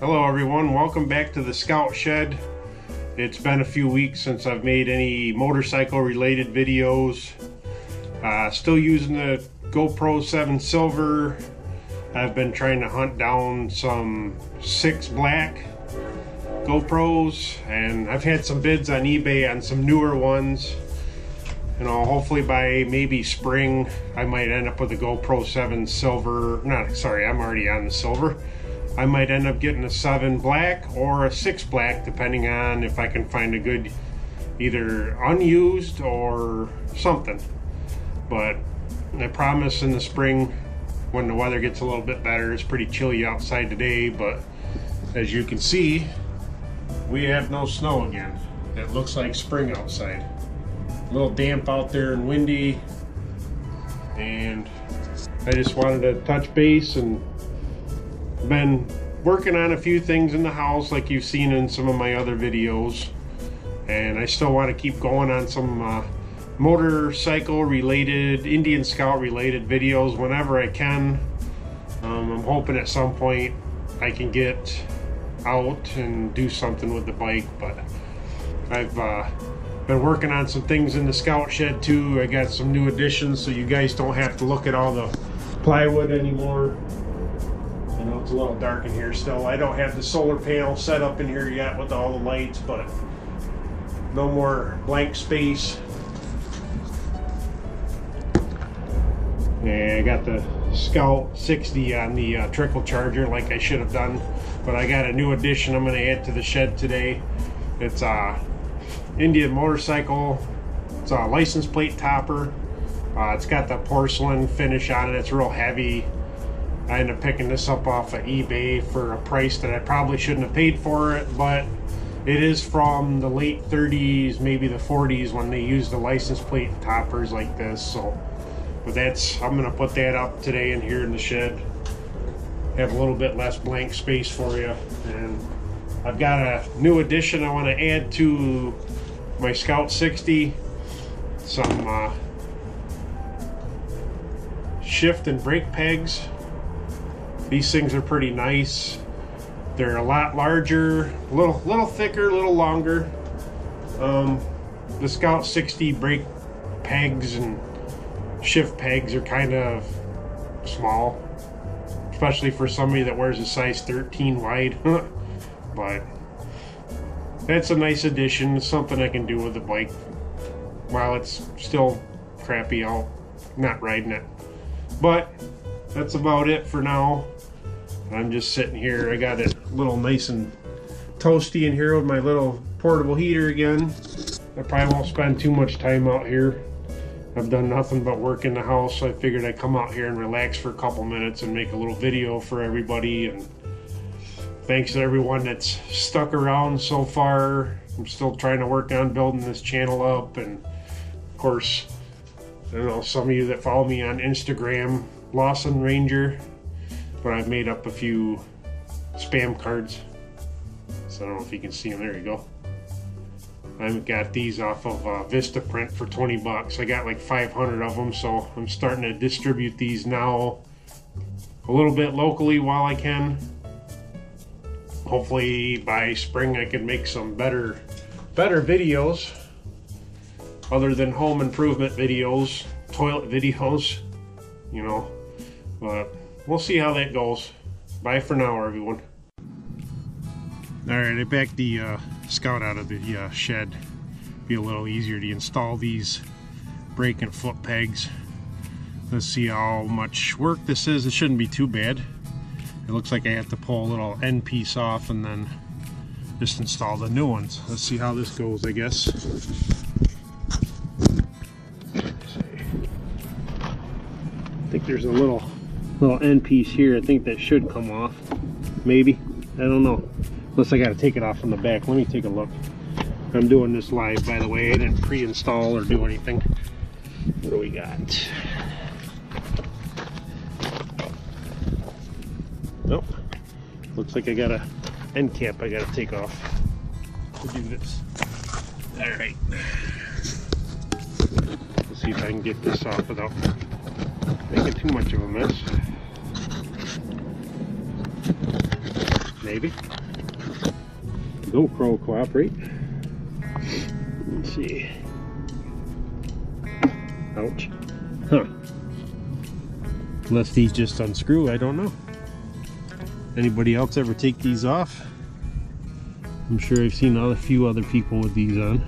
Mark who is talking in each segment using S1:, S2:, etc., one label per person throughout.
S1: Hello everyone, welcome back to the Scout Shed. It's been a few weeks since I've made any motorcycle related videos. Still using the GoPro 7 Silver. I've been trying to hunt down some 6 black GoPros, and I've had some bids on eBay on some newer ones. You know, hopefully by maybe spring I might end up with a GoPro 7 Silver. I'm already on the Silver. I might end up getting a 7 black or a 6 black, depending on if I can find a good either unused or something. But I promise in the spring, when the weather gets a little bit better. It's pretty chilly outside today, but as you can see, we have no snow again. It looks like spring outside. A little damp out there and windy, and I just wanted to touch base. And been working on a few things in the house like you've seen in some of my other videos, and I still want to keep going on some motorcycle related, Indian Scout related videos whenever I can. I'm hoping at some point I can get out and do something with the bike, but I've been working on some things in the Scout Shed too. I got some new additions so you guys don't have to look at all the plywood anymore. I know it's a little dark in here still. I don't have the solar panel set up in here yet with all the lights, but no more blank space. Yeah, I got the Scout 60 on the trickle charger like I should have done, but I got a new addition I'm going to add to the shed today. It's a Indian motorcycle. It's a license plate topper. It's got the porcelain finish on it. It's real heavy. I ended up picking this up off of eBay for a price that I probably shouldn't have paid for it, but it is from the late 30s, maybe the 40s, when they used the license plate toppers like this. So, but I'm gonna put that up today in here in the shed. Have a little bit less blank space for you. And I've got a new addition I want to add to my Scout 60. Some shift and brake pegs. These things are pretty nice. They're a lot larger, a little thicker, a little longer. The Scout 60 brake pegs and shift pegs are kind of small, especially for somebody that wears a size 13 wide. But that's a nice addition. It's something I can do with the bike while it's still crappy out, not riding it. But that's about it for now. I'm just sitting here. I got it a little nice and toasty in here with my little portable heater again. I probably won't spend too much time out here. I've done nothing but work in the house, so I figured I'd come out here and relax for a couple minutes and make a little video for everybody. And thanks to everyone that's stuck around so far. I'm still trying to work on building this channel up, and of course, I don't know, some of you that follow me on Instagram, Lawson Ranger, but I've made up a few spam cards, so I don't know if you can see them. There you go. I've got these off of Vistaprint for 20 bucks. I got like 500 of them, so I'm starting to distribute these now a little bit locally while I can. Hopefully by spring I can make some better videos other than home improvement videos, toilet videos, you know, but we'll see how that goes. Bye for now, everyone. Alright, I backed the Scout out of the shed. Be a little easier to install these brake and foot pegs. Let's see how much work this is. It shouldn't be too bad. It looks like I have to pull a little end piece off and then just install the new ones. Let's see how this goes, I guess. I think there's a little end piece here. I think that should come off. Maybe. I don't know. Unless I got to take it off from the back. Let me take a look. I'm doing this live, by the way. I didn't pre-install or do anything. What do we got? Nope. Looks like I got a end cap I got to take off to do this. Alright. Let's see if I can get this off without making too much of a mess. maybe. GoPro cooperate. Let's see. Ouch. Huh. Unless these just unscrew, I don't know. Anybody else ever take these off? I'm sure I've seen a few other people with these on.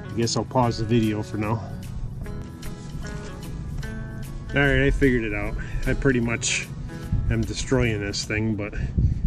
S1: I guess I'll pause the video for now. Alright, I figured it out. I pretty much am destroying this thing, but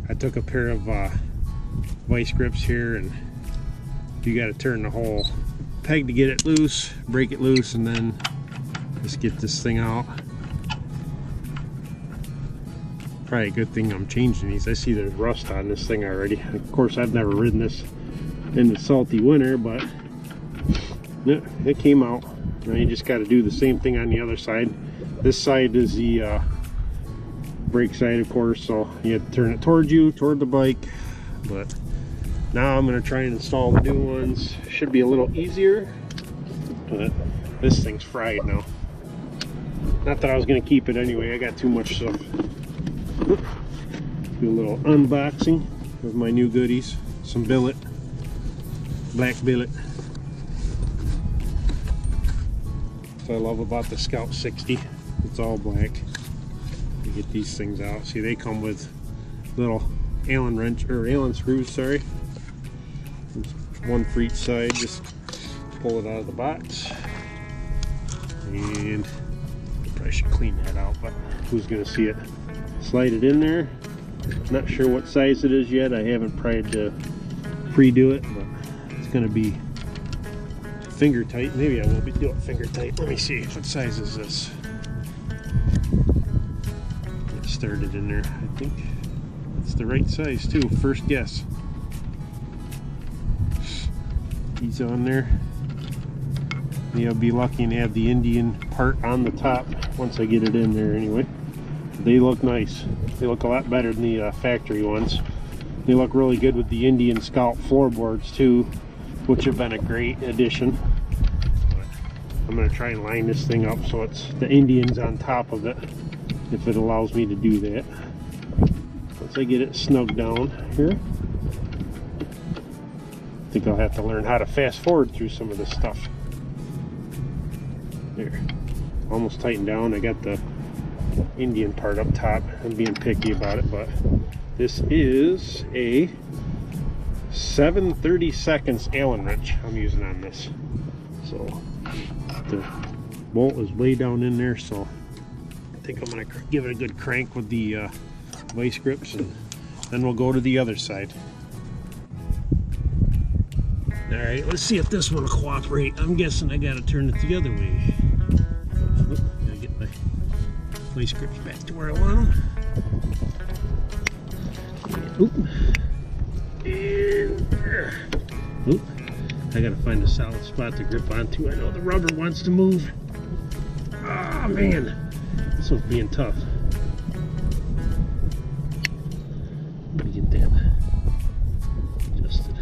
S1: I took a pair of vice grips here, and you got to turn the whole peg to get it loose, break it loose, and then just get this thing out. Probably a good thing I'm changing these. I see there's rust on this thing already. Of course, I've never ridden this in the salty winter, but yeah, it came out. Now you just got to do the same thing on the other side. This side is the brake side, of course, so you have to turn it towards you, toward the bike. But now I'm going to try and install the new ones. Should be a little easier, but this thing's fried now. Not that I was going to keep it anyway. I got too much stuff. Do a little unboxing of my new goodies. Some billet, black billet. What I love about the Scout 60, it's all black. You get these things out. See, they come with little Allen wrench or Allen screws. Sorry, one for each side. Just pull it out of the box, and I probably should clean that out, but who's gonna see it? Slide it in there. Not sure what size it is yet. I haven't tried to pre-do it, but it's gonna be finger tight. Maybe I will do it finger tight. Let me see, what size is this? Get started in there. I think it's the right size too. First guess. He's on there. Maybe I'll be lucky and have the Indian part on the top once I get it in there anyway. They look nice. They look a lot better than the factory ones. They look really good with the Indian Scout floorboards too, which have been a great addition. But I'm going to try and line this thing up so it's the Indians on top of it, if it allows me to do that. Once I get it snug down here, I think I'll have to learn how to fast forward through some of this stuff. There, almost tightened down. I got the Indian part up top. I'm being picky about it, but this is a 7/32 Allen wrench I'm using on this. So the bolt is way down in there, so I think I'm going to give it a good crank with the vice grips, and then we'll go to the other side. Alright, let's see if this one will cooperate. I'm guessing I got to turn it the other way. Oh, gotta get my vice grips back to where I want them. Oop. And oop. I gotta find a solid spot to grip onto. I know the rubber wants to move. Ah, man, this one's being tough. Let me get that adjusted.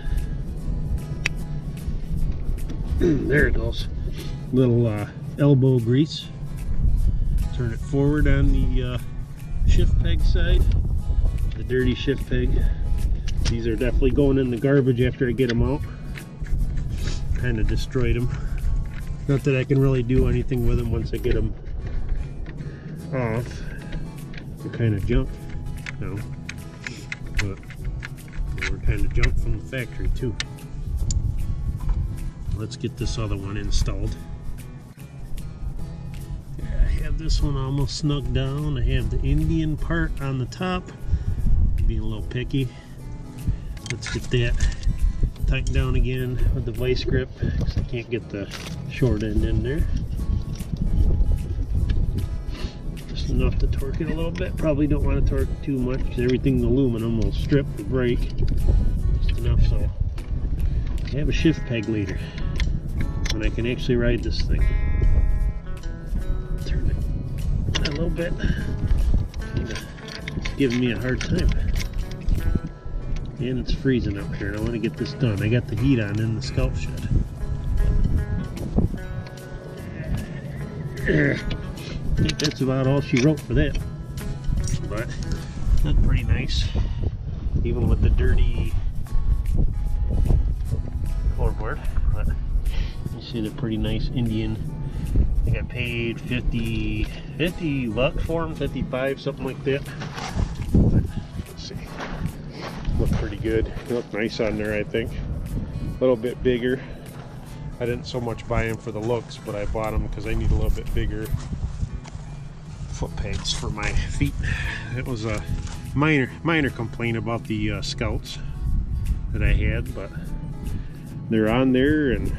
S1: There it goes. Little elbow grease. Turn it forward on the shift peg side. The dirty shift peg. These are definitely going in the garbage after I get them out. Kind of destroyed them. Not that I can really do anything with them once I get them off. They're kind of junk now, but they were kind of junk from the factory too. Let's get this other one installed. I have this one almost snug down. I have the Indian part on the top. Being a little picky. Let's get that tightened down again with the vice grip, because I can't get the short end in there. Just enough to torque it a little bit. Probably don't want to torque too much because everything aluminum will strip the brake. Just enough so I have a shift peg later when I can actually ride this thing. Turn it a little bit. It's giving me a hard time. And it's freezing up here, and I want to get this done. I got the heat on in the Scout shed. I think that's about all she wrote for that. But that's pretty nice.
S2: even with the dirty floorboard. But you see they're pretty nice Indian. I think I paid 50 bucks for them, 55, something like that. But let's see, look pretty good. They look nice on there, I think. A little bit bigger. I didn't so much buy them for the looks, but I bought them because I need a little bit bigger foot pegs for my feet. It was a minor complaint about the Scouts that I had, but they're on there, and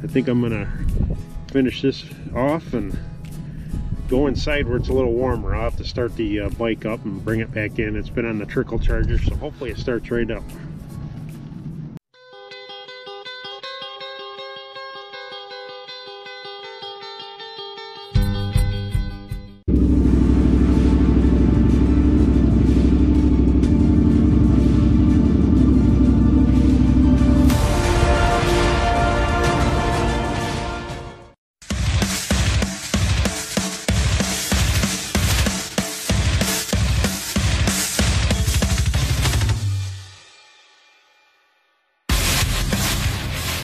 S2: I think I'm gonna finish this off and go inside where it's a little warmer. I'll have to start the bike up and bring it back in. It's been on the trickle charger, so hopefully it starts right up.